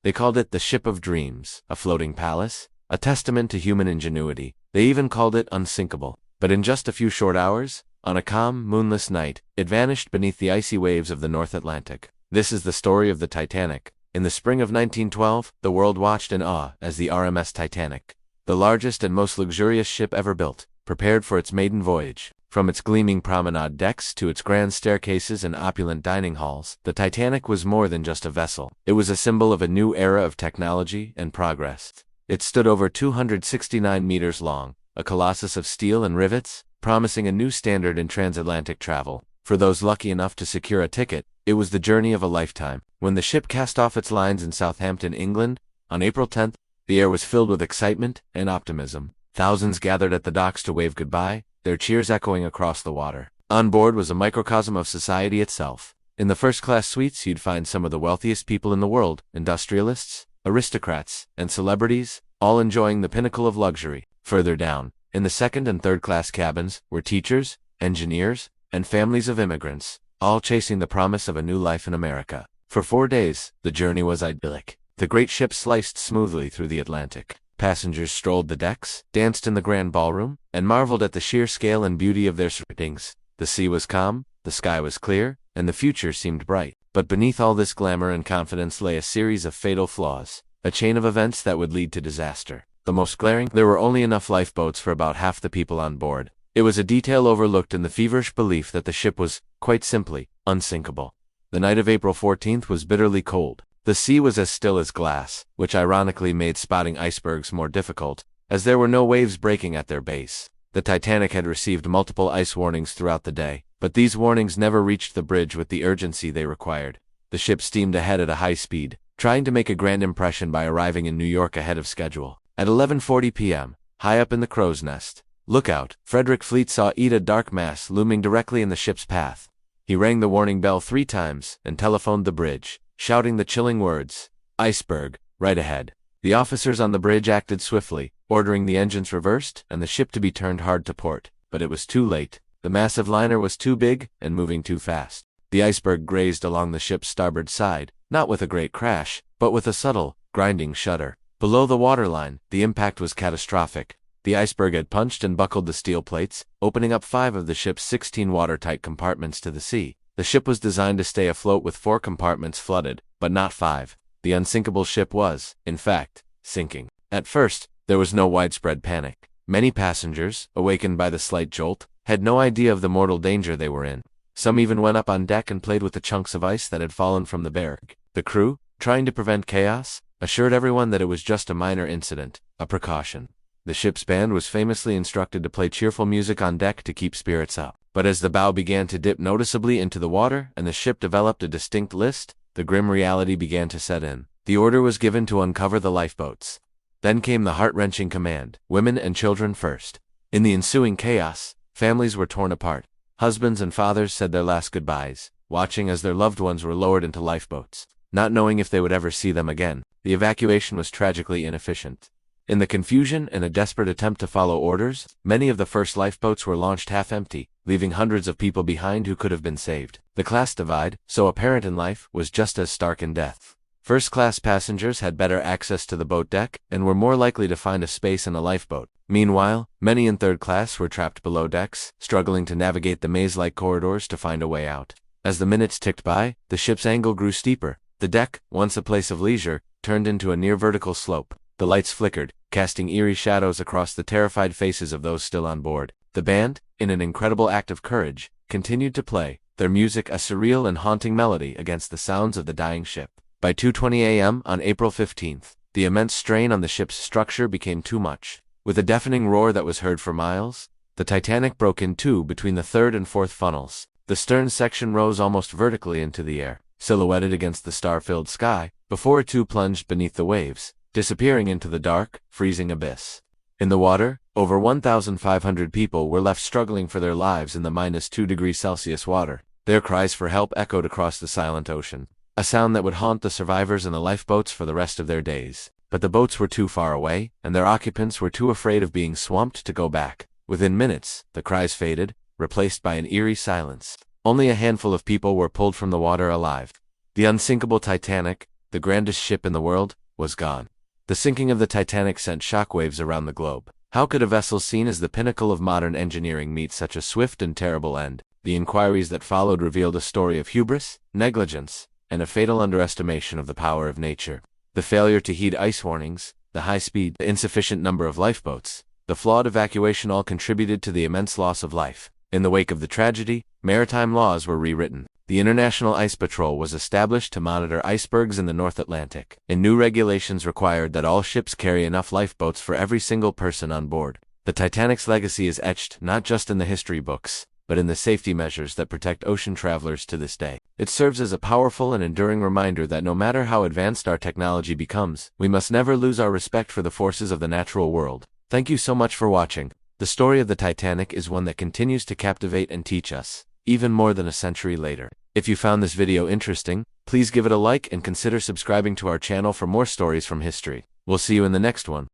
They called it the Ship of Dreams, a floating palace, a testament to human ingenuity. They even called it unsinkable. But in just a few short hours, on a calm, moonless night, it vanished beneath the icy waves of the North Atlantic. This is the story of the Titanic. In the spring of 1912, the world watched in awe as the RMS Titanic, the largest and most luxurious ship ever built, prepared for its maiden voyage. From its gleaming promenade decks to its grand staircases and opulent dining halls, the Titanic was more than just a vessel. It was a symbol of a new era of technology and progress. It stood over 269 meters long, a colossus of steel and rivets, promising a new standard in transatlantic travel. For those lucky enough to secure a ticket, it was the journey of a lifetime. When the ship cast off its lines in Southampton, England, on April 10th, the air was filled with excitement and optimism. Thousands gathered at the docks to wave goodbye, their cheers echoing across the water. On board was a microcosm of society itself. In the first-class suites you'd find some of the wealthiest people in the world, industrialists, aristocrats, and celebrities, all enjoying the pinnacle of luxury. Further down, in the second and third-class cabins, were teachers, engineers, and families of immigrants, all chasing the promise of a new life in America. For 4 days, the journey was idyllic. The great ship sliced smoothly through the Atlantic. Passengers strolled the decks, danced in the grand ballroom, and marveled at the sheer scale and beauty of their surroundings. The sea was calm, the sky was clear, and the future seemed bright. But beneath all this glamour and confidence lay a series of fatal flaws, a chain of events that would lead to disaster. The most glaring, there were only enough lifeboats for about half the people on board. It was a detail overlooked in the feverish belief that the ship was, quite simply, unsinkable. The night of April 14th was bitterly cold. The sea was as still as glass, which ironically made spotting icebergs more difficult, as there were no waves breaking at their base. The Titanic had received multiple ice warnings throughout the day, but these warnings never reached the bridge with the urgency they required. The ship steamed ahead at a high speed, trying to make a grand impression by arriving in New York ahead of schedule. At 11:40 p.m., high up in the crow's nest, lookout Frederick Fleet saw a dark mass looming directly in the ship's path. He rang the warning bell 3 times and telephoned the bridge, shouting the chilling words, "Iceberg, right ahead." The officers on the bridge acted swiftly, ordering the engines reversed and the ship to be turned hard to port. But it was too late. The massive liner was too big and moving too fast. The iceberg grazed along the ship's starboard side, not with a great crash, but with a subtle, grinding shudder. Below the waterline, the impact was catastrophic. The iceberg had punched and buckled the steel plates, opening up 5 of the ship's 16 watertight compartments to the sea. The ship was designed to stay afloat with 4 compartments flooded, but not 5. The unsinkable ship was, in fact, sinking. At first, there was no widespread panic. Many passengers, awakened by the slight jolt, had no idea of the mortal danger they were in. Some even went up on deck and played with the chunks of ice that had fallen from the berg. The crew, trying to prevent chaos, assured everyone that it was just a minor incident, a precaution. The ship's band was famously instructed to play cheerful music on deck to keep spirits up. But as the bow began to dip noticeably into the water and the ship developed a distinct list, the grim reality began to set in. The order was given to uncover the lifeboats. Then came the heart-wrenching command, women and children first. In the ensuing chaos, families were torn apart. Husbands and fathers said their last goodbyes, watching as their loved ones were lowered into lifeboats, not knowing if they would ever see them again. The evacuation was tragically inefficient. In the confusion and a desperate attempt to follow orders, many of the first lifeboats were launched half-empty, leaving hundreds of people behind who could have been saved. The class divide, so apparent in life, was just as stark in death. First-class passengers had better access to the boat deck and were more likely to find a space in a lifeboat. Meanwhile, many in third class were trapped below decks, struggling to navigate the maze-like corridors to find a way out. As the minutes ticked by, the ship's angle grew steeper. The deck, once a place of leisure, turned into a near-vertical slope. The lights flickered, casting eerie shadows across the terrified faces of those still on board. The band, in an incredible act of courage, continued to play, their music a surreal and haunting melody against the sounds of the dying ship. By 2:20 a.m. on April 15th, the immense strain on the ship's structure became too much. With a deafening roar that was heard for miles, the Titanic broke in two between the third and fourth funnels. The stern section rose almost vertically into the air, silhouetted against the star-filled sky, before it too plunged beneath the waves, disappearing into the dark, freezing abyss. In the water, over 1,500 people were left struggling for their lives in the -2 degrees Celsius water. Their cries for help echoed across the silent ocean, a sound that would haunt the survivors in the lifeboats for the rest of their days. But the boats were too far away, and their occupants were too afraid of being swamped to go back. Within minutes, the cries faded, replaced by an eerie silence. Only a handful of people were pulled from the water alive. The unsinkable Titanic, the grandest ship in the world, was gone. The sinking of the Titanic sent shockwaves around the globe. How could a vessel seen as the pinnacle of modern engineering meet such a swift and terrible end? The inquiries that followed revealed a story of hubris, negligence, and a fatal underestimation of the power of nature. The failure to heed ice warnings, the high speed, the insufficient number of lifeboats, the flawed evacuation all contributed to the immense loss of life. In the wake of the tragedy, maritime laws were rewritten. The International Ice Patrol was established to monitor icebergs in the North Atlantic, and new regulations required that all ships carry enough lifeboats for every single person on board. The Titanic's legacy is etched not just in the history books, but in the safety measures that protect ocean travelers to this day. It serves as a powerful and enduring reminder that no matter how advanced our technology becomes, we must never lose our respect for the forces of the natural world. Thank you so much for watching. The story of the Titanic is one that continues to captivate and teach us, even more than a century later. If you found this video interesting, please give it a like and consider subscribing to our channel for more stories from history. We'll see you in the next one.